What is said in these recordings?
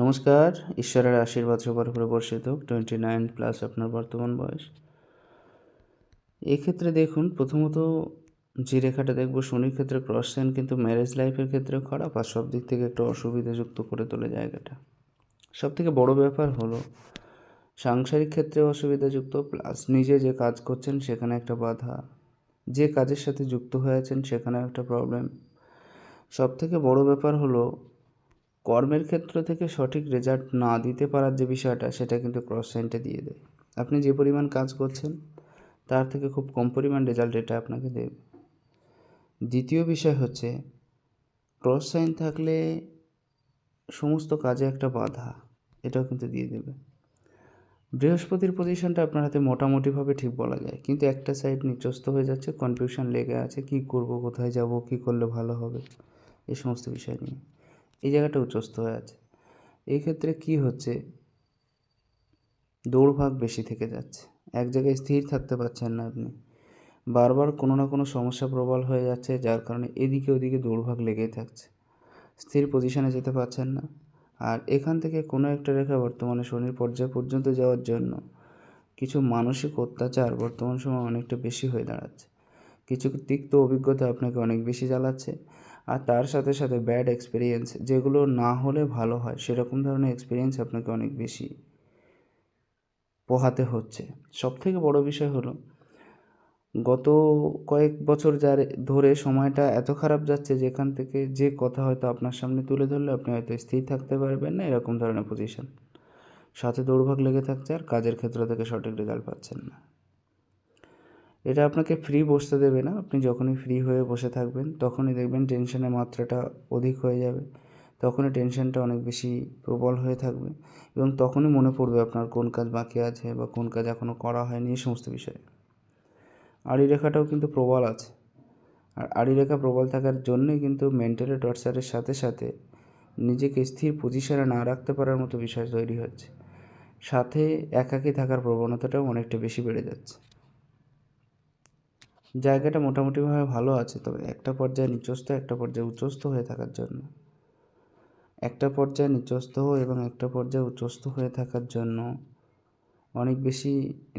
নমস্কার, ঈশ্বরের আশীর্বাদ সবার উপরে বর্ষিত। 29+ আপনার বর্তমান বয়স। এক্ষেত্রে দেখুন, প্রথমত যে রেখাটা দেখব শনির ক্ষেত্রে ক্রস সাইন, কিন্তু ম্যারেজ লাইফের ক্ষেত্রে খারাপ আর সব দিক থেকে একটু অসুবিধাযুক্ত করে তোলে জায়গাটা। সবথেকে বড় ব্যাপার হলো সাংসারিক ক্ষেত্রে অসুবিধাযুক্ত, প্লাস নিজে যে কাজ করছেন সেখানে একটা বাধা, যে কাজের সাথে যুক্ত হয়ে আছেন সেখানেও একটা প্রবলেম। সবথেকে বড় ব্যাপার হলো কর্মের ক্ষেত্র থেকে সঠিক রেজাল্ট না দিতে পারার যে বিষয়টা, সেটা কিন্তু ক্রস সাইনটা দিয়ে দেয়। আপনি যে পরিমাণ কাজ করছেন তার থেকে খুব কম পরিমাণ রেজাল্ট এটা আপনাকে দেবে। দ্বিতীয় বিষয় হচ্ছে ক্রস সাইন থাকলে সমস্ত কাজে একটা বাধা, এটাও কিন্তু দিয়ে দেবে। বৃহস্পতির পজিশনটা আপনার হাতে মোটামুটিভাবে ঠিক বলা যায়, কিন্তু একটা সাইড নিচস্থ হয়ে যাচ্ছে, কনফিউশন লেগে আছে, কি করব, কোথায় যাব, কি করলে ভালো হবে, এই সমস্ত বিষয় নিয়ে এই জায়গাটা উচ্চস্থ হয়ে আছে। এই ক্ষেত্রে কি হচ্ছে, দৌড়ভাগ বেশি থেকে যাচ্ছে, এক জায়গায় স্থির থাকতে পারছেন না আপনি, বারবার কোনো না কোনো সমস্যা প্রবল হয়ে যাচ্ছে, যার কারণে এদিকে ওদিকে দৌড়ভাগ লেগেই থাকছে, স্থির পজিশনে যেতে পারছেন না। আর এখান থেকে কোনো একটা রেখা বর্তমানে শনির পর্যায় পর্যন্ত যাওয়ার জন্য কিছু মানসিক অত্যাচার বর্তমান সময় অনেকটা বেশি হয়ে দাঁড়াচ্ছে। কিছু তিক্ত অভিজ্ঞতা আপনাকে অনেক বেশি জ্বালাচ্ছে, আর তার সাথে সাথে ব্যাড এক্সপিরিয়েন্স, যেগুলো না হলে ভালো হয় সেরকম ধরনের এক্সপিরিয়েন্স আপনাকে অনেক বেশি পোহাতে হচ্ছে। সবথেকে বড় বিষয় হলো গত কয়েক বছর ধরে সময়টা এত খারাপ যাচ্ছে, যেখান থেকে যে কথা হয়তো আপনার সামনে তুলে ধরলে আপনি হয়তো স্থির থাকতে পারবেন না, এরকম ধরনের পজিশন, সাথে দৌড়ভাগ লেগে থাকছে, আর কাজের ক্ষেত্র থেকে সঠিক রেজাল্ট পাচ্ছেন না। এটা আপনাকে ফ্রি বসতে দেবে না। আপনি যখনই ফ্রি হয়ে বসে থাকবেন তখনই দেখবেন টেনশনের মাত্রাটা অধিক হয়ে যাবে, তখনই টেনশনটা অনেক বেশি প্রবল হয়ে থাকবে, এবং তখনই মনে পড়বে আপনার কোন কাজ বাকি আছে বা কোন কাজ এখনও করা হয়নি, এই সমস্ত বিষয়ে। আড়ি রেখাটাও কিন্তু প্রবল আছে, আর আড়ি রেখা প্রবল থাকার জন্যই কিন্তু মেন্টালি টর্চারের সাথে সাথে নিজেকে স্থির পজিশনে না রাখতে পারার মতো বিষয় তৈরি হচ্ছে, সাথে একাকী থাকার প্রবণতাটাও অনেকটা বেশি বেড়ে যাচ্ছে। জায়গাটা মোটামুটিভাবে ভালো আছে, তবে একটা পর্যায়ে নিচস্থ, একটা পর্যায়ে উচ্চস্থ হয়ে থাকার জন্য, একটা পর্যায়ে নিচস্থ এবং একটা পর্যায়ে উচ্চস্থ হয়ে থাকার জন্য অনেক বেশি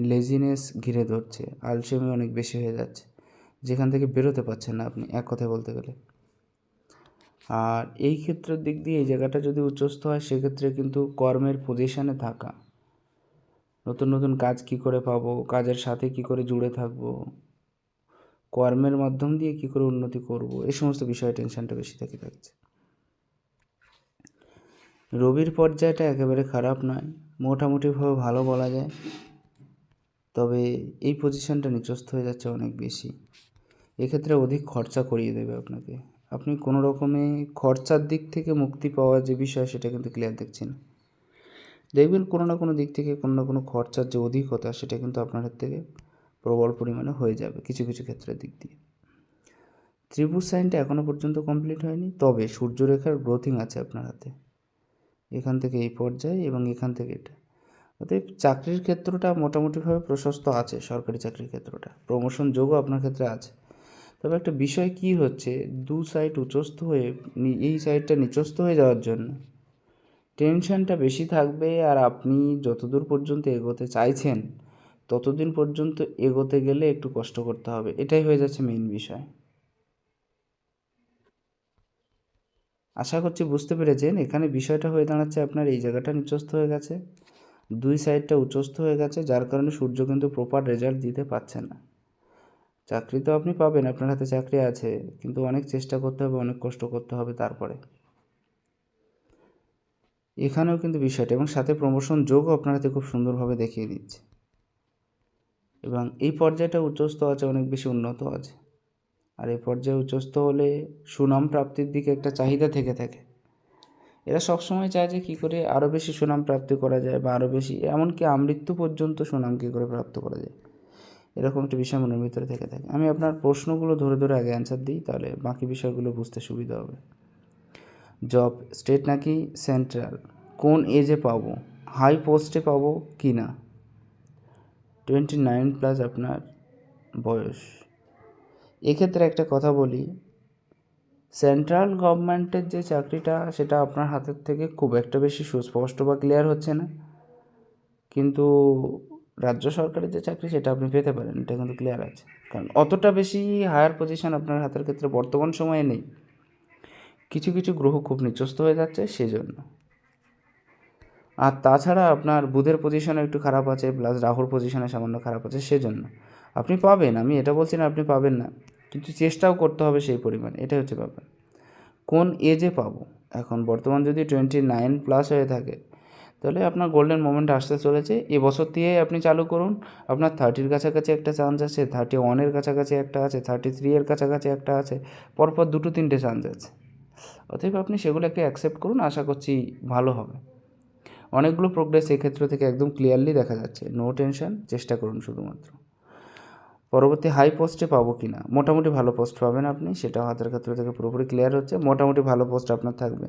লেজিনেস ঘিরে ধরছে, আলসেমি অনেক বেশি হয়ে যাচ্ছে, যেখান থেকে বেরোতে পারছেন না আপনি, এক কথায় বলতে গেলে। আর এই ক্ষেত্রের দিক দিয়ে এই জায়গাটা যদি উচ্চস্থ হয়, সেক্ষেত্রে কিন্তু কর্মের পজিশানে থাকা, নতুন নতুন কাজ কি করে পাবো, কাজের সাথে কি করে জুড়ে থাকবো, কর্মের মাধ্যম দিয়ে কি করে উন্নতি করব, এই সমস্ত বিষয়ে টেনশনটা বেশি থেকে থাকছে। রবির পর্যায়টা একেবারে খারাপ নয়, মোটামুটিভাবে ভালো বলা যায়, তবে এই পজিশনটা নিচস্থ হয়ে যাচ্ছে অনেক বেশি। এক্ষেত্রে অধিক খরচা করিয়ে দেবে আপনাকে, আপনি কোনো রকমে খরচার দিক থেকে মুক্তি পাওয়ার যে বিষয়, সেটা কিন্তু ক্লিয়ার দেখছি না। দেখবেন কোনো না কোনো দিক থেকে কোনো না কোনো খরচার যে অধিকতা, সেটা কিন্তু আপনার হাত থেকে প্রবল পরিমাণে হয়ে যাবে কিছু কিছু ক্ষেত্রের দিক দিয়ে। ত্রিভুজ সাইনটা এখনও পর্যন্ত কমপ্লিট হয়নি, তবে সূর্যরেখার গ্রোথিং আছে আপনার হাতে, এখান থেকে এই পর্যায়ে এবং এখান থেকে এটা। অতএব চাকরির ক্ষেত্রটা মোটামুটিভাবে প্রশস্ত আছে, সরকারি চাকরির ক্ষেত্রটা, প্রমোশন যোগও আপনার ক্ষেত্রে আছে। তবে একটা বিষয় কি হচ্ছে, দু সাইড উচ্চস্থ হয়ে এই সাইডটা নিচস্থ হয়ে যাওয়ার জন্য টেনশনটা বেশি থাকবে, আর আপনি যতদূর পর্যন্ত এগোতে চাইছেন ততদিন পর্যন্ত এগোতে গেলে একটু কষ্ট করতে হবে, এটাই হয়ে যাচ্ছে মেইন বিষয়। আশা করছি বুঝতে পেরেছেন। এখানে বিষয়টা হয়ে দাঁড়াচ্ছে আপনার এই জায়গাটা নিচস্থ হয়ে গেছে, দুই সাইডটা উচ্চস্থ হয়ে গেছে, যার কারণে সূর্য কিন্তু প্রপার রেজাল্ট দিতে পারছে না। চাকরি তো আপনি পাবেন, আপনার হাতে চাকরি আছে, কিন্তু অনেক চেষ্টা করতে হবে, অনেক কষ্ট করতে হবে তারপরে। এখানেও কিন্তু বিষয়টা, এবং সাথে প্রমোশন যোগও আপনার হাতে খুব সুন্দরভাবে দেখিয়ে দিচ্ছে, এবং এই পর্যায়টা উচ্চস্থ আছে, অনেক বেশি উন্নত আছে। আর এই পর্যায়ে উচ্চস্থ হলে সুনাম প্রাপ্তির দিকে একটা চাহিদা থেকে থাকে, এরা সবসময় চায় যে কী করে আরও বেশি সুনাম প্রাপ্তি করা যায়, বা আরও বেশি, এমনকি আমৃত্যু পর্যন্ত সুনাম কী করে প্রাপ্ত করা যায়, এরকম একটা বিষয় মনের ভিতরে থেকে থাকে। আমি আপনার প্রশ্নগুলো ধরে ধরে আগে অ্যান্সার দিই, তাহলে বাকি বিষয়গুলো বুঝতে সুবিধা হবে। জব স্টেট নাকি সেন্ট্রাল, কোন এজে পাবো, হাই পোস্টে পাবো কি না, 29+ আপনার বয়স। এক্ষেত্রে একটা কথা বলি, সেন্ট্রাল গভর্নমেন্টের যে চাকরিটা সেটা আপনার হাতের থেকে খুব একটা বেশি সুস্পষ্ট বা ক্লিয়ার হচ্ছে না, কিন্তু রাজ্য সরকারের যে চাকরি সেটা আপনি পেতে পারেন, এটা কিন্তু ক্লিয়ার আছে। কারণ অতটা বেশি হায়ার পজিশন আপনার হাতের ক্ষেত্রে বর্তমান সময়ে নেই, কিছু কিছু গ্রহ খুব নিচস্থ হয়ে যাচ্ছে সেজন্য। আর তাছাড়া আপনার বুধের পজিশনে একটু খারাপ আছে, প্লাস রাহুর পজিশনে সামান্য খারাপ আছে, সেজন্য আপনি পাবেন, আমি এটা বলছি না আপনি পাবেন না, কিন্তু চেষ্টাও করতে হবে সেই পরিমাণ, এটাই হচ্ছে ব্যাপার। কোন এজে পাবো, এখন বর্তমান যদি 29+ হয়ে থাকে তাহলে আপনার গোল্ডেন মোমেন্ট আসতে চলেছে, এবছর দিয়েই আপনি চালু করুন। আপনার 30-র কাছাকাছি একটা চান্স আছে, 31-এর কাছাকাছি একটা আছে, 33-এর কাছাকাছি একটা আছে, পরপর 2-3টে চান্স আছে। অতএব আপনি সেগুলোকে অ্যাকসেপ্ট করুন, আশা করছি ভালো হবে। অনেকগুলো প্রোগ্রেস এক্ষেত্র থেকে একদম ক্লিয়ারলি দেখা যাচ্ছে, নো টেনশন, চেষ্টা করুন শুধুমাত্র। পরবর্তী হাই পোস্টে পাবো কি না, মোটামুটি ভালো পোস্ট পাবেন আপনি, সেটা হাতের ক্ষেত্র থেকে পুরোপুরি ক্লিয়ার হচ্ছে, মোটামুটি ভালো পোস্ট আপনার থাকবে।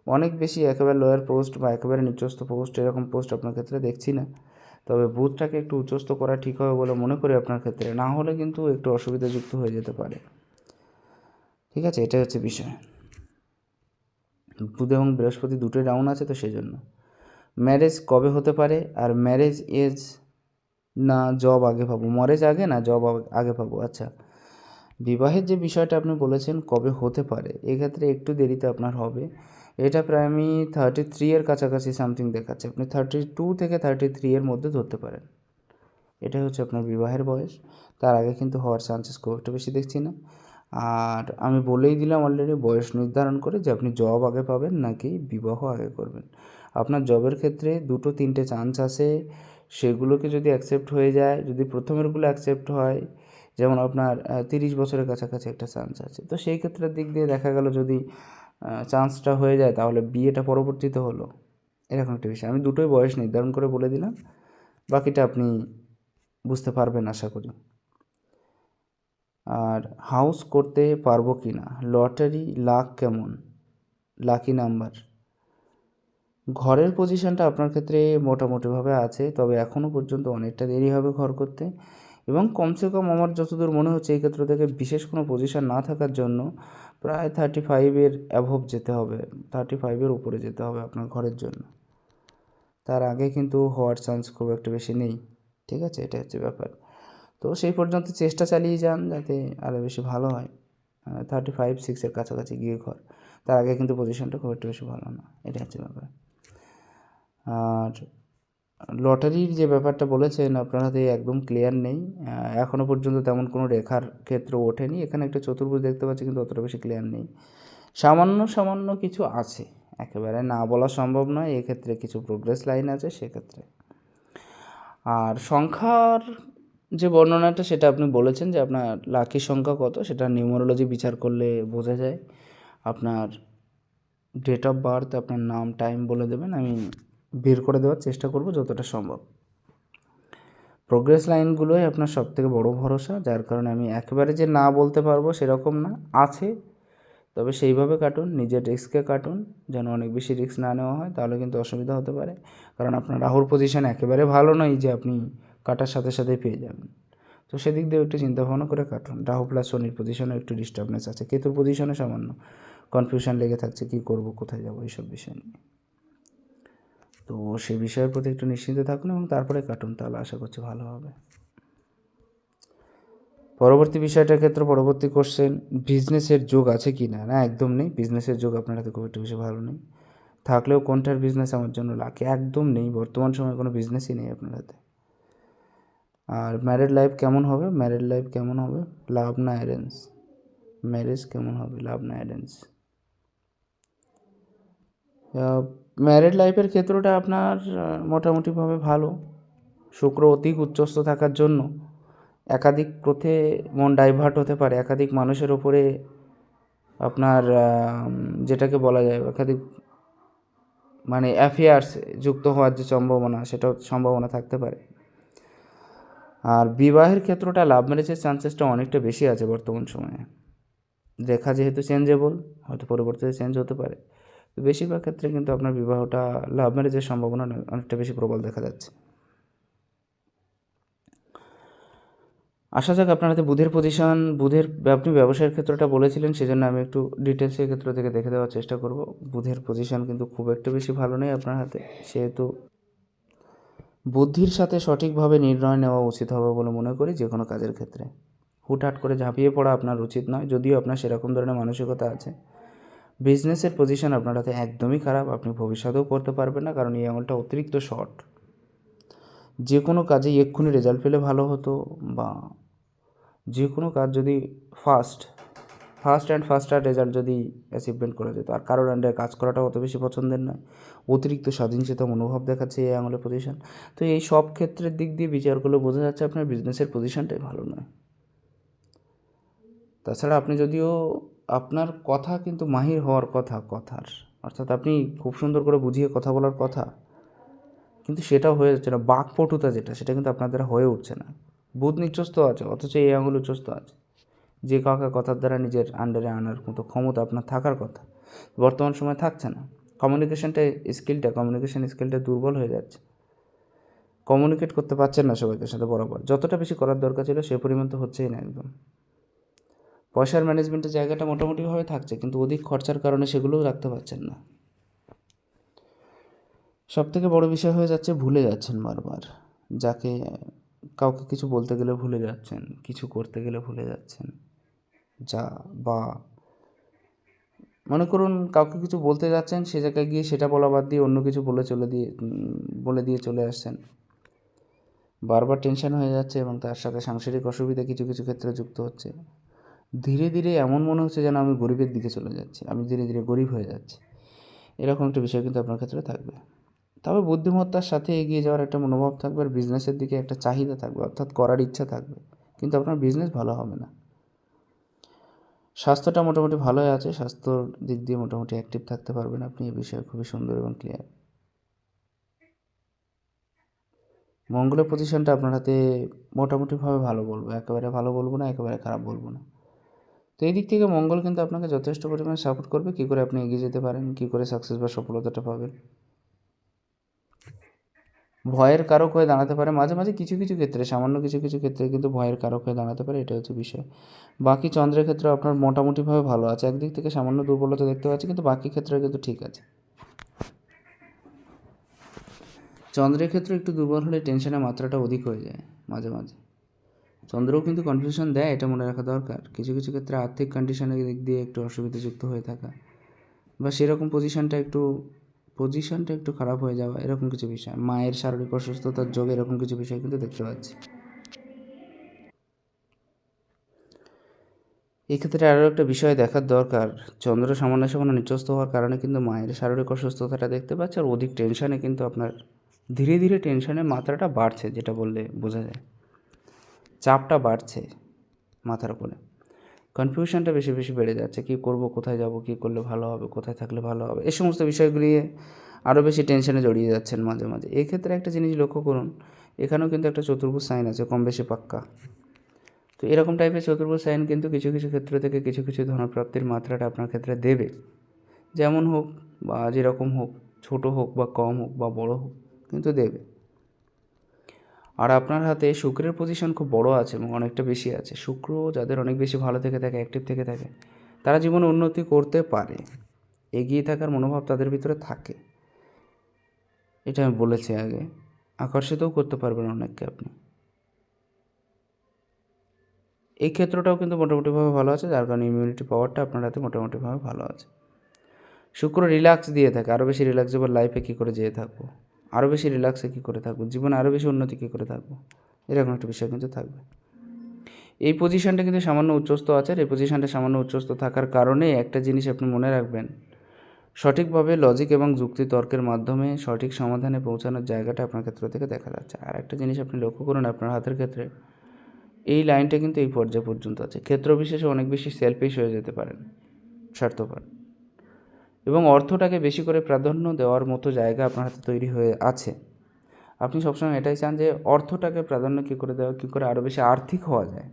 অনেক বেশি একেবারে লোয়ার পোস্ট বা একেবারে নিচস্থ পোস্ট এরকম পোস্ট আপনার ক্ষেত্রে দেখছি না, তবে বুথটাকে একটু উচ্চস্থ করা ঠিক হবে বলে মনে করি আপনার ক্ষেত্রে, না হলে কিন্তু একটু অসুবিধাযুক্ত হয়ে যেতে পারে। ঠিক আছে, এটাই হচ্ছে বিষয়। বুধ এবং বৃহস্পতি দুটোই ডাউন আছে, তো সেই জন্য ম্যারেজ কবে হতে পারে, আর ম্যারেজ এজ না জব আগে পাবো, ম্যারেজ আগে না জব আগে পাবো। আচ্ছা, বিবাহের যে বিষয়টা আপনি বলেছেন কবে হতে পারে, এক্ষেত্রে একটু দেরিতে আপনার হবে, এটা প্রায় আমি 33-এর কাছাকাছি সামথিং দেখাচ্ছে, আপনি 32 থেকে 33-এর মধ্যে ধরতে পারেন, এটাই হচ্ছে আপনার বিবাহের বয়স। তার আগে কিন্তু হওয়ার চান্সেস খুব একটা বেশি দেখছি না। আর আমি বলেই দিলাম অলরেডি বয়স নির্ধারণ করে যে আপনি জব আগে পাবেন নাকি বিবাহ আগে করবেন। আপনার জবের ক্ষেত্রে 2-3টে চান্স আছে, সেগুলোকে যদি অ্যাকসেপ্ট হয়ে যায়, যদি প্রথমেরগুলো অ্যাকসেপ্ট হয়, যেমন আপনার 30 বছরের কাছাকাছি একটা চান্স আছে, তো সেই ক্ষেত্রের দিক দিয়ে দেখা গেল যদি চান্সটা হয়ে যায় তাহলে বিয়েটা পরবর্তীতে হলো, এরকম একটা বিষয়। আমি দুটোই বয়স নির্ধারণ করে বলে দিলাম, বাকিটা আপনি বুঝতে পারবেন আশা করি। আর হাউস করতে পারবো কি না, লটারি লাক কেমন, লাকি নাম্বার, ঘরের পজিশনটা আপনার ক্ষেত্রে মোটামুটিভাবে আছে, তবে এখনও পর্যন্ত অনেকটা দেরি হবে ঘর করতে, এবং কমসে কম আমার যতদূর মনে হচ্ছে এই ক্ষেত্র থেকে বিশেষ কোনো পজিশন না থাকার জন্য প্রায় 35-এর অ্যাভব যেতে হবে, 35-এর উপরে যেতে হবে আপনার ঘরের জন্য, তার আগে কিন্তু হওয়ার চান্স খুব একটা বেশি নেই। ঠিক আছে, এটা হচ্ছে ব্যাপার। তো সেই পর্যন্ত চেষ্টা চালিয়ে যান যাতে আরও বেশি ভালো হয়, 35-36-এর কাছাকাছি গিয়ে ঘর, তার আগে কিন্তু পজিশনটা খুব একটা বেশি ভালো না, এটা হচ্ছে ব্যাপার। আর লটারির যে ব্যাপারটা বলেছেন আপনার হাতে একদম ক্লিয়ার নেই, এখনও পর্যন্ত তেমন কোনো রেখার ক্ষেত্র ওঠেনি, এখানে একটা চতুর্ভুজ দেখতে পাচ্ছি কিন্তু অতটা বেশি ক্লিয়ার নেই, সামান্য সামান্য কিছু আছে, একেবারে না বলা সম্ভব নয়, এক্ষেত্রে কিছু প্রোগ্রেস লাইন আছে সেক্ষেত্রে। আর সংখ্যার যে বর্ণনাটা সেটা আপনি বলেছেন যে আপনার লাকি সংখ্যা কত, সেটা নিউমারোলজি বিচার করলে বোঝা যায়। আপনার ডেট অফ বার্থ, আপনার নাম টাইম বলে দেবেন, আমি বের করে দেওয়ার চেষ্টা করব যতটা সম্ভব। প্রোগ্রেস লাইনগুলোই আপনার সবথেকে বড় ভরসা, যার কারণে আমি একেবারে যে না বলতে পারবো সেরকম না, আছে, তবে সেইভাবে কাটুন, নিজের রিস্কে কাটুন, যেন অনেক বেশি রিস্ক না নেওয়া হয়, তাহলে কিন্তু অসুবিধা হতে পারে। কারণ আপনার রাহুর পজিশন একেবারে ভালো নয় যে আপনি কাটার সাথে সাথেই পেয়ে যাবেন, তো সেদিক দিয়ে একটু চিন্তাভাবনা করে কাটুন। রাহু প্লাস শনির পজিশনে একটু ডিস্টার্বনেস আছে, কেতুর পজিশনে সামান্য কনফিউশন লেগে থাকছে, কী করব, কোথায় যাব, এইসব বিষয় নিয়ে। তো সেই বিষয়ের প্রতি একটু নিশ্চিন্ত থাকুন এবং তারপরে কাটুন, তাহলে আশা করছি ভালো হবে। পরবর্তী বিষয়টার ক্ষেত্রে পরবর্তী কোশ্চেন, বিজনেসের যোগ আছে কি না, না একদম নেই, বিজনেসের যোগ আপনার হাতে খুব একটু বেশি ভালো নেই, থাকলেও কোনটার বিজনেস আমার জন্য লাকি, একদম নেই, বর্তমান সময়ে কোনো বিজনেসই নেই আপনার হাতে। আর ম্যারিড লাইফ কেমন হবে, ম্যারিড লাইফ কেমন হবে, লাভ না অ্যারেঞ্জ, ম্যারেজ কেমন হবে, লাভ না অ্যারেঞ্জ। ম্যারিড লাইফের ক্ষেত্রটা আপনার মোটামুটিভাবে ভালো, শুক্র অধিক উচ্চস্থ থাকার জন্য একাধিক পথে মন ডাইভার্ট হতে পারে, একাধিক মানুষের ওপরে আপনার যেটাকে বলা যায় একাধিক মানে অ্যাফেয়ার্স যুক্ত হওয়ার যে সম্ভাবনা থাকতে পারে। আর বিবাহের ক্ষেত্রটা লাভ ম্যারেজের চান্সেসটা অনেকটা বেশি আছে বর্তমান সময়ে, রেখা যেহেতু চেঞ্জেবল, হয়তো পরবর্তীতে চেঞ্জ হতে পারে, তো বেশিরভাগ ক্ষেত্রে কিন্তু আপনার বিবাহটা লাভ ম্যারেজের সম্ভাবনা অনেকটা বেশি প্রবল দেখা যাচ্ছে। আসা যাক আপনার হাতে বুধের পজিশন, আপনি ব্যবসায়ের ক্ষেত্রটা বলেছিলেন, সেজন্য আমি একটু ডিটেলসের ক্ষেত্র থেকে দেখে দেওয়ার চেষ্টা করব। বুধের পজিশন কিন্তু খুব একটা বেশি ভালো নেই আপনার হাতে, সেহেতু বুদ্ধির সাথে সঠিকভাবে নির্ণয় নেওয়া উচিত হবে বলে মনে করি যে কোনো কাজের ক্ষেত্রে। হুটহাট করে ঝাঁপিয়ে পড়া আপনার উচিত নয়, যদিও আপনার সেরকম ধরনের মানসিকতা আছে। বিজনেসের পজিশন আপনার হাতে একদমই খারাপ, আপনি ভবিষ্যতেও করতে পারবেন না, কারণ এই আঙুলটা অতিরিক্ত শর্ট। যে কোনো কাজেই এক্ষুনি রেজাল্ট পেলে ভালো হতো, বা যে কোনো কাজ যদি ফাস্ট ফাস্টার রেজাল্ট যদি অ্যাচিভমেন্ট করা যেত, আর কারোর আন্ডারে কাজ করাটা অত বেশি পছন্দের নয়। অতিরিক্ত স্বাধীনচেতা মনোভাব দেখাচ্ছে এই আঙুলের পজিশন। তো এই সব ক্ষেত্রের দিক দিয়ে বিচার করলে বোঝা যাচ্ছে আপনার বিজনেসের পজিশনটাই ভালো নয়। তাছাড়া আপনি যদিও, আপনার কথা কিন্তু মাহির হওয়ার কথা কথার, অর্থাৎ আপনি খুব সুন্দর করে বুঝিয়ে কথা বলার কথা, কিন্তু সেটাও হয়ে যাচ্ছে না। বাকপটুতা যেটা, সেটা কিন্তু আপনার দ্বারা হয়ে উঠছে না। বুধ নিচস্থ আছে, অথচ এই আঙুল উচ্চস্থ আছে। যে কাউকে কথার দ্বারা নিজের আন্ডারে আনার মতো ক্ষমতা আপনার থাকার কথা, বর্তমান সময় থাকছে না। কমিউনিকেশন স্কিলটা দুর্বল হয়ে যাচ্ছে। কমিউনিকেট করতে পারছেন না সবাইকে সাথে বরাবর, যতটা বেশি করার দরকার ছিল সে পরিমাণ তো হচ্ছেই না একদম। পয়সার ম্যানেজমেন্টের জায়গাটা মোটামুটিভাবে থাকছে, কিন্তু অধিক খরচার কারণে সেগুলোও রাখতে পারছেন না। সবথেকে বড় বিষয় হয়ে যাচ্ছে, ভুলে যাচ্ছেন বারবার। যাকে কাউকে কিছু বলতে গেলে ভুলে যাচ্ছেন, কিছু করতে গেলে ভুলে যাচ্ছেন। বা মনে করুন কাউকে কিছু বলতে যাচ্ছেন, সে জায়গায় গিয়ে সেটা বলা বাদ দিয়ে অন্য কিছু বলে দিয়ে চলে আসছেন। বারবার টেনশন হয়ে যাচ্ছে, এবং তার সাথে সাংসারিক অসুবিধা কিছু কিছু ক্ষেত্রে যুক্ত হচ্ছে। ধীরে ধীরে এমন মনে হচ্ছে যেন আমি গরিবের দিকে চলে যাচ্ছি, আমি ধীরে ধীরে গরিব হয়ে যাচ্ছি। এরকম একটা বিষয় কিন্তু আপনার ক্ষেত্রে থাকবে। তবে বুদ্ধিমত্তার সাথে এগিয়ে যাওয়ার একটা মনোভাব থাকবে, আর বিজনেসের দিকে একটা চাহিদা থাকবে, অর্থাৎ করার ইচ্ছা থাকবে, কিন্তু আপনার বিজনেস ভালো হবে না। স্বাস্থ্যটা মোটামুটি ভালোই আছে, স্বাস্থ্যর দিক দিয়ে মোটামুটি অ্যাক্টিভ থাকতে পারবেন আপনি, এই বিষয়ে খুবই সুন্দর এবং ক্লিয়ার। মঙ্গলের পজিশনটা আপনার হাতে মোটামুটিভাবে ভালো বলবো, একেবারে ভালো বলবো না, একেবারে খারাপ বলবো না। তো এই দিক থেকে মঙ্গল কিন্তু আপনাকে যথেষ্ট পরিমাণে সাপোর্ট করবে, কী করে আপনি এগিয়ে যেতে পারেন, কী করে সাকসেস বা সফলতাটা পাবেন। ভয়ের কারক হয়ে দাঁড়াতে পারে মাঝে মাঝে কিছু কিছু ক্ষেত্রে, সামান্য কিছু কিছু ক্ষেত্রে কিন্তু ভয়ের কারক হয়ে দাঁড়াতে পারে, এটা হচ্ছে বিষয়। বাকি চন্দ্রের ক্ষেত্রে আপনার মোটামুটিভাবে ভালো আছে, একদিক থেকে সামান্য দুর্বলতা দেখতে পাচ্ছি, কিন্তু বাকি ক্ষেত্রে কিন্তু ঠিক আছে। চন্দ্রের ক্ষেত্রে একটু দুর্বল হলে টেনশনের মাত্রাটা অধিক হয়ে যায় মাঝে মাঝে। চন্দ্রও কিন্তু কনফিউশন দেয়, এটা মনে রাখা দরকার। কিছু কিছু ক্ষেত্রে আর্থিক কন্ডিশনের দিক দিয়ে একটু অসুবিধাযুক্ত হয়ে থাকা, বা সেরকম পজিশনটা একটু খারাপ হয়ে যাওয়া, এরকম কিছু বিষয়, মায়ের শারীরিক অসুস্থতার যোগ, এরকম কিছু বিষয় কিন্তু দেখতে পাচ্ছি। এক্ষেত্রে আরও একটা বিষয় দেখার দরকার, চন্দ্র সামান্য সামান্য নিচস্থ হওয়ার কারণে কিন্তু মায়ের শারীরিক অসুস্থতাটা দেখতে পাচ্ছে, আর অধিক টেনশানে কিন্তু আপনার ধীরে ধীরে টেনশনের মাত্রাটা বাড়ছে, যেটা বললে বোঝা যায়। চাপটা বাড়ছে মাথার উপরে, কনফিউশনটা বেশি বেশি বেড়ে যাচ্ছে, কী করব, কোথায় যাব, কী করলে ভালো হবে, কোথায় থাকলে ভালো হবে, এই সমস্ত বিষয়গুলি আরও বেশি টেনশনে জড়িয়ে যাচ্ছেন মাঝে মাঝে। এক্ষেত্রে একটা জিনিস লক্ষ্য করুন, এখানেও কিন্তু একটা চতুর্ভুজ সাইন আছে, কম বেশি পাক্কা। তো এরকম টাইপের চতুর্ভুজ সাইন কিন্তু কিছু কিছু ক্ষেত্র থেকে কিছু কিছু ধনপ্রাপ্তির মাত্রাটা আপনার ক্ষেত্রে দেবে, যেমন হোক বা যেরকম হোক, ছোট হোক বা কম হোক বা বড় হোক, কিন্তু দেবে। আর আপনার হাতে শুক্রের পজিশন খুব বড় আছে এবং অনেকটা বেশি আছে। শুক্র যাদের অনেক বেশি ভালো থেকে থাকে, অ্যাক্টিভ থেকে থাকে, তারা জীবনে উন্নতি করতে পারে, এগিয়ে থাকার মনোভাব তাদের ভিতরে থাকে, এটা আমি বলেছি আগে। আকর্ষিতও করতে পারবেন অনেককে আপনি। এই ক্ষেত্রটাও কিন্তু মোটামুটিভাবে ভালো আছে, যার কারণে ইমিউনিটি পাওয়ারটা আপনার হাতে মোটামুটিভাবে ভালো আছে। শুক্র রিল্যাক্স দিয়ে থাকে, আরও বেশি রিল্যাক্সেবল লাইফে কী করে যেয়ে থাকবো, আরও বেশি রিল্যাক্সে কী করে থাকবো, জীবনে আরও বেশি উন্নতি কী করে থাকবো, এরকম একটা বিষয় কিন্তু থাকবে। এই পজিশানটা কিন্তু সামান্য উচ্চস্থ আছে, আর এই পজিশানটা সামান্য উচ্চস্থ থাকার কারণে একটা জিনিস আপনি মনে রাখবেন, সঠিকভাবে লজিক এবং যুক্তি তর্কের মাধ্যমে সঠিক সমাধানে পৌঁছানোর জায়গাটা আপনার ক্ষেত্র থেকে দেখা যাচ্ছে। আর একটা জিনিস আপনি লক্ষ্য করুন, আপনার হাতের ক্ষেত্রে এই লাইনটা কিন্তু এই পর্যায় পর্যন্ত আছে। ক্ষেত্র বিশেষে অনেক বেশি সেলফিশ হয়ে যেতে পারেন, স্বার্থপর, এবং অর্থটাকে বেশি করে প্রাধান্য দেওয়ার মতো জায়গা আপনার হাতে তৈরি হয়ে আছে। আপনি সবসময় এটাই চান যে অর্থটাকে প্রাধান্য কী করে দেওয়া, কী করে আরও বেশি আর্থিক হওয়া যায়,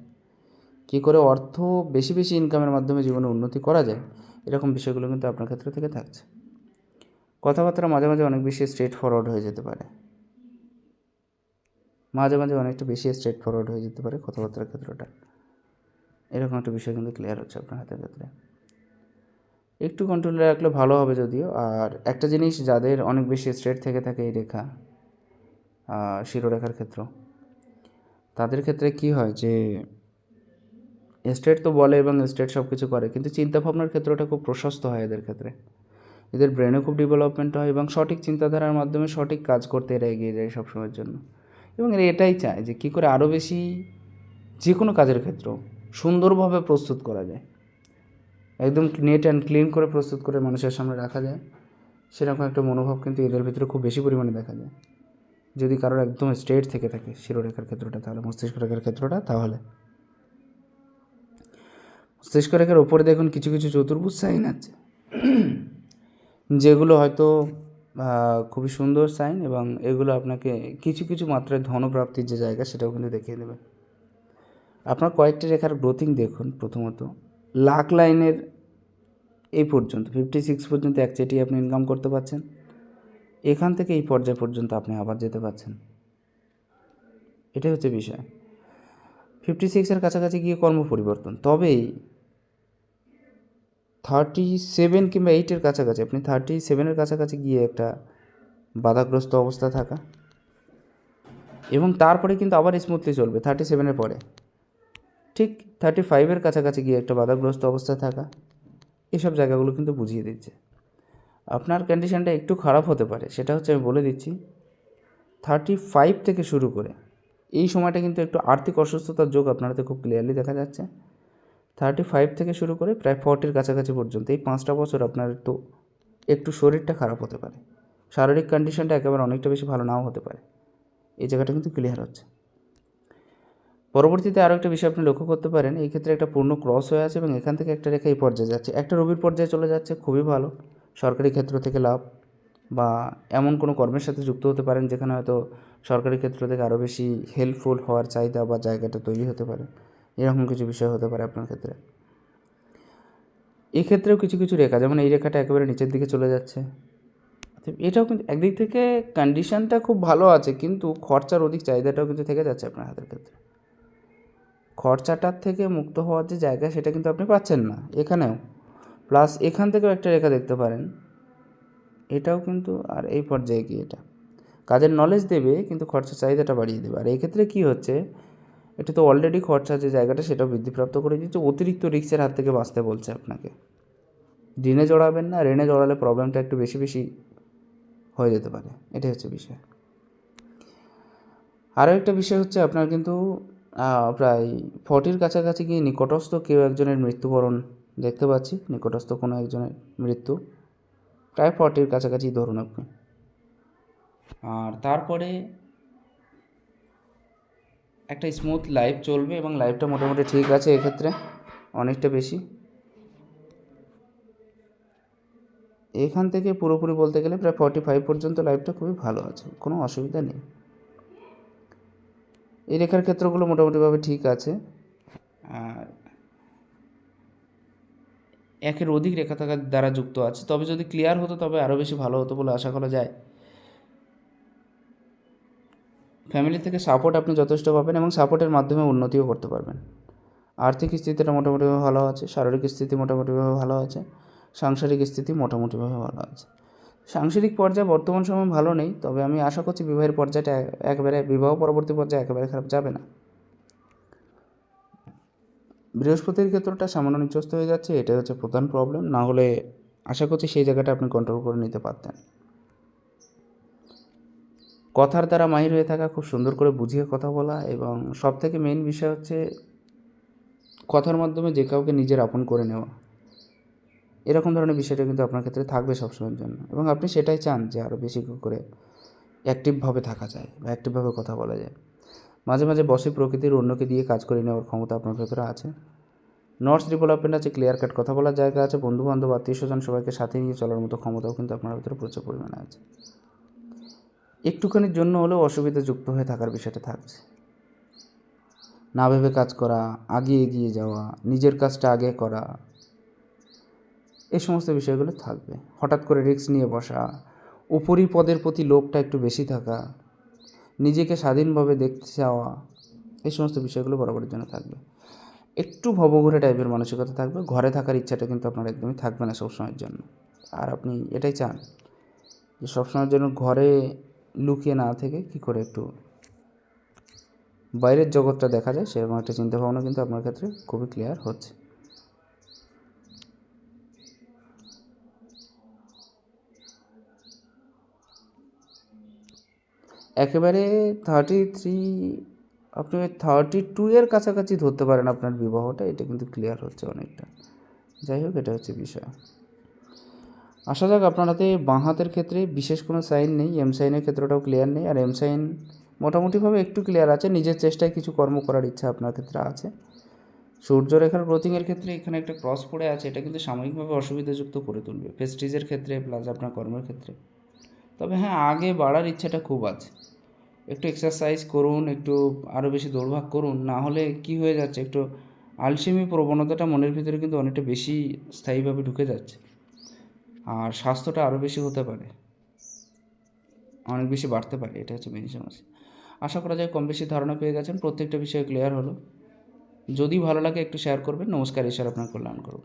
কী করে অর্থ বেশি বেশি ইনকামের মাধ্যমে জীবনে উন্নতি করা যায়, এরকম বিষয়গুলো কিন্তু আপনার ক্ষেত্র থেকে থাকছে। কথাবার্তা মাঝে মাঝে অনেক বেশি স্ট্রেট ফরওয়ার্ড হয়ে যেতে পারে, মাঝে মাঝে অনেকটা বেশি স্ট্রেট ফরওয়ার্ড হয়ে যেতে পারে কথাবার্তার ক্ষেত্রটা, এরকম একটা বিষয় কিন্তু ক্লিয়ার হচ্ছে আপনার হাতের ক্ষেত্রে। একটু কন্ট্রোলে রাখলে ভালো হবে যদিও। আর একটা জিনিস, যাদের অনেক বেশি স্ট্রেট থেকে থাকে এই রেখা, শিরোরেখার ক্ষেত্র, তাদের ক্ষেত্রে কি হয় যে স্ট্রেট তো বলে এবং স্ট্রেট সব কিছু করে, কিন্তু চিন্তাভাবনার ক্ষেত্রটা খুব প্রশস্ত হয় এদের ক্ষেত্রে। এদের ব্রেনে খুব ডেভেলপমেন্ট হয় এবং সঠিক চিন্তাধারার মাধ্যমে সঠিক কাজ করতে এরা এগিয়ে যায় সবসময়ের জন্য। এবং এরা এটাই চায় যে কী করে আরও বেশি যে কোনো কাজের ক্ষেত্র সুন্দরভাবে প্রস্তুত করা যায়, একদম নেট অ্যান্ড ক্লিন করে প্রস্তুত করে মানুষের সামনে রাখা যায়, সেরকম একটা মনোভাব কিন্তু এদের ভিতরে খুব বেশি পরিমাণে দেখা যায়। যদি কারোর একদম স্ট্রেট থেকে থাকে শিরোরেখার ক্ষেত্রটা, তাহলে মস্তিষ্ক রেখার ক্ষেত্রটা, তাহলে মস্তিষ্ক রেখার ওপরে দেখুন কিছু কিছু চতুর্ভুজ সাইন আছে, যেগুলো হয়তো খুবই সুন্দর সাইন, এবং এগুলো আপনাকে কিছু কিছু মাত্রায় ধনপ্রাপ্তির যে জায়গা সেটাও কিন্তু দেখিয়ে দেবে। আপনার কয়েকটি রেখার গ্রোথিং দেখুন। প্রথমত লাখ লাইনের এই পর্যন্ত 56 পর্যন্ত একচেটি আপনি ইনকাম করতে পারছেন, এখান থেকে এই পর্যায় পর্যন্ত আপনি আবার যেতে পারছেন, এটাই হচ্ছে বিষয়। 56-এর কাছাকাছি গিয়ে কর্ম পরিবর্তন, তবেই 37 কিংবা 8-এর কাছাকাছি, আপনি 37-এর কাছাকাছি গিয়ে একটা বাধাগ্রস্ত অবস্থা থাকা, এবং তারপরে কিন্তু আবার স্মুথলি চলবে 37-এর পরে, ঠিক 35-এর কাছাকাছি গিয়ে একটা বাধাগ্রস্ত অবস্থায় থাকা, এসব জায়গাগুলো কিন্তু বুঝিয়ে দিচ্ছে। আপনার কন্ডিশনটা একটু খারাপ হতে পারে, সেটা হচ্ছে আমি বলে দিচ্ছি, 35 থেকে শুরু করে এই সময়টা কিন্তু একটু আর্থিক অসুস্থতার যোগ আপনারাতে খুব ক্লিয়ারলি দেখা যাচ্ছে। 35 থেকে শুরু করে প্রায় 40-এর কাছাকাছি পর্যন্ত এই 5টা বছর আপনার তো একটু শরীরটা খারাপ হতে পারে, শারীরিক কন্ডিশনটা একেবারে অনেকটা বেশি ভালো নাও হতে পারে, এই জায়গাটা কিন্তু ক্লিয়ার হচ্ছে। পরবর্তীতে আরও একটা বিষয় আপনি লক্ষ্য করতে পারেন, এই ক্ষেত্রে একটা পূর্ণ ক্রস হয়ে আছে এবং এখান থেকে একটা রেখা এই পর্যায়ে যাচ্ছে, একটা রবির পর্যায়ে চলে যাচ্ছে, খুবই ভালো। সরকারি ক্ষেত্র থেকে লাভ, বা এমন কোনো কর্মের সাথে যুক্ত হতে পারেন যেখানে হয়তো সরকারি ক্ষেত্র থেকে আরও বেশি হেল্পফুল হওয়ার চাহিদা বা জায়গাটা তৈরি হতে পারে, এরকম কিছু বিষয় হতে পারে আপনার ক্ষেত্রে। এই ক্ষেত্রেও কিছু কিছু রেখা, যেমন এই রেখাটা একেবারে নিচের দিকে চলে যাচ্ছে, এটাও কিন্তু একদিক থেকে কন্ডিশনটা খুব ভালো আছে, কিন্তু খরচার অধিক চাহিদাটাও কিন্তু থেকে যাচ্ছে আপনার হাতের ক্ষেত্রে। খরচাটার থেকে মুক্ত হওয়ার যে জায়গা সেটা কিন্তু আপনি পাচ্ছেন না এখানেও। প্লাস এখান থেকেও একটা রেখা দেখতে পারেন, এটাও কিন্তু, আর এই পর্যায়ে গিয়ে এটা কাজের নলেজ দেবে কিন্তু খরচার চাহিদাটা বাড়িয়ে দেবে। আর এই ক্ষেত্রে কী হচ্ছে, এটা তো অলরেডি খরচা যে জায়গাটা সেটাও বৃদ্ধিপ্রাপ্ত করে দিচ্ছে, অতিরিক্ত রিস্কের হাত থেকে বাঁচতে বলছে আপনাকে। ঋণে জড়াবেন না, ঋণে জড়ালে প্রবলেমটা একটু বেশি বেশি হয়ে যেতে পারে, এটাই হচ্ছে বিষয়। আরও একটা বিষয় হচ্ছে আপনার কিন্তু প্রায় 40-র কাছাকাছি গিয়ে নিকটস্থ কেউ একজনের মৃত্যুবরণ দেখতে পাচ্ছি, নিকটস্থ কোনো একজনের মৃত্যু প্রায় 40-র কাছাকাছি ধরুন আপনি। আর তারপরে একটা স্মুথ লাইফ চলবে এবং লাইফটা মোটামুটি ঠিক আছে এক্ষেত্রে অনেকটা বেশি। এখান থেকে পুরোপুরি বলতে গেলে প্রায় 45 পর্যন্ত লাইফটা খুবই ভালো আছে, কোনো অসুবিধা নেই। এই রেখার ক্ষেত্রগুলো মোটামুটিভাবে ঠিক আছে। আর একের অধিক রেখা থাকার দ্বারা যুক্ত আছে, তবে যদি ক্লিয়ার হতো তবে আরও বেশি ভালো হতো বলে আশা করা যায়। ফ্যামিলি থেকে সাপোর্ট আপনি যথেষ্ট পাবেন এবং সাপোর্টের মাধ্যমে উন্নতিও করতে পারবেন। আর্থিক স্থিতিটা মোটামুটিভাবে ভালো আছে, শারীরিক স্থিতি মোটামুটিভাবে ভালো আছে, সাংসারিক স্থিতি মোটামুটিভাবে ভালো আছে। সাংসারিক পর্যায়ে বর্তমান সময় ভালো নেই, তবে আমি আশা করছি বিবাহের পর্যায়টা একেবারে, বিবাহ পরবর্তী পর্যায়ে একেবারে খারাপ যাবে না। বৃহস্পতির ক্ষেত্রটা সামান্য নিচস্ত হয়ে যাচ্ছে, এটাই হচ্ছে প্রধান প্রবলেম, না হলে আশা করছি সেই জায়গাটা আপনি কন্ট্রোল করে নিতে পারতেন। কথার দ্বারা মাহির হয়ে থাকা, খুব সুন্দর করে বুঝিয়ে কথা বলা, এবং সবথেকে মেইন বিষয় হচ্ছে কথার মাধ্যমে যে কাউকে নিজের আপন করে নেওয়া, এরকম ধরনের বিষয়টা কিন্তু আপনার ক্ষেত্রে থাকবে সবসময়ের জন্য, এবং আপনি সেটাই চান যে আরও বেশি করে অ্যাক্টিভভাবে থাকা যায় বা অ্যাক্টিভভাবে কথা বলা যায়। মাঝে মাঝে বসে প্রকৃতির অন্যকে দিয়ে কাজ করে নেওয়ার ক্ষমতা আপনার ভেতরে আছে। নর্থ ডেভেলপমেন্ট আছে, ক্লিয়ার কাট কথা বলার জায়গা আছে, বন্ধুবান্ধব আত্মীয় স্বজন সবাইকে সাথে নিয়ে চলার মতো ক্ষমতাও কিন্তু আপনার ভেতরে প্রচুর পরিমাণে আছে। একটুখানির জন্য হলেও অসুবিধা যুক্ত হয়ে থাকার বিষয়টা থাকছে। না ভেবে কাজ করা, আগে এগিয়ে যাওয়া, নিজের কাজটা আগে করা, এই সমস্ত বিষয়গুলো থাকবে। হঠাৎ করে রিস্ক নিয়ে বসা, উপরি পদের প্রতি লোভটা একটু বেশি থাকা, নিজেকে স্বাধীনভাবে দেখতে চাওয়া, এই সমস্ত বিষয়গুলো বরাবরের জন্য থাকবে। একটু ভবঘুরে টাইপের মানসিকতা থাকবে, ঘরে থাকার ইচ্ছাটা কিন্তু আপনার একদমই থাকবে না সবসময়ের জন্য। আর আপনি এটাই চান যে সবসময়ের জন্য ঘরে লুকিয়ে না থেকে কী করে একটু বাইরের জগৎটা দেখা যায়, সেরকম একটা চিন্তাভাবনা কিন্তু আপনার ক্ষেত্রে খুবই ক্লিয়ার হচ্ছে। একেবারে 33, আপনি 32 এর কাছাকাছি ধরতে পারেন আপনার বিবাহটা, এটা কিন্তু ক্লিয়ার হচ্ছে অনেকটা। যাই হোক, এটা হচ্ছে বিষয়। আসা যাক আপনার হাতে বাঁ হাতের ক্ষেত্রে বিশেষ কোনো সাইন নেই, এম সাইনের ক্ষেত্রটাও ক্লিয়ার নেই, আর এম সাইন মোটামুটিভাবে একটু ক্লিয়ার আছে। নিজের চেষ্টায় কিছু কর্ম করার ইচ্ছা আপনার ক্ষেত্রে আছে। সূর্যরেখার গ্রোথিংয়ের ক্ষেত্রে এখানে একটা ক্রস পড়ে আছে, এটা কিন্তু সাময়িকভাবে অসুবিধাযুক্ত করে তুলবে প্রেস্টিজের ক্ষেত্রে প্লাস আপনার কর্মের ক্ষেত্রে। তবে হ্যাঁ, আগে বাড়ার ইচ্ছাটা খুব আছে। একটু এক্সারসাইজ করুন, একটু আরও বেশি দৌড়ভাগ করুন, না হলে কি হয়ে যাচ্ছে, একটু আলসেমি প্রবণতাটা মনের ভিতরে কিন্তু অনেকটা বেশি স্থায়ীভাবে ঢুকে যাচ্ছে, আর স্বাস্থ্যটা আরও বেশি হতে পারে, অনেক বেশি বাড়তে পারে। এটা হচ্ছে মেন সমস্যা। আশা করা যায় কম বেশি ধারণা পেয়ে গেছেন, প্রত্যেকটা বিষয় ক্লিয়ার হলো। যদি ভালো লাগে একটু শেয়ার করবেন। নমস্কার, ঈশ্বর আপনার কল্যাণ করুন।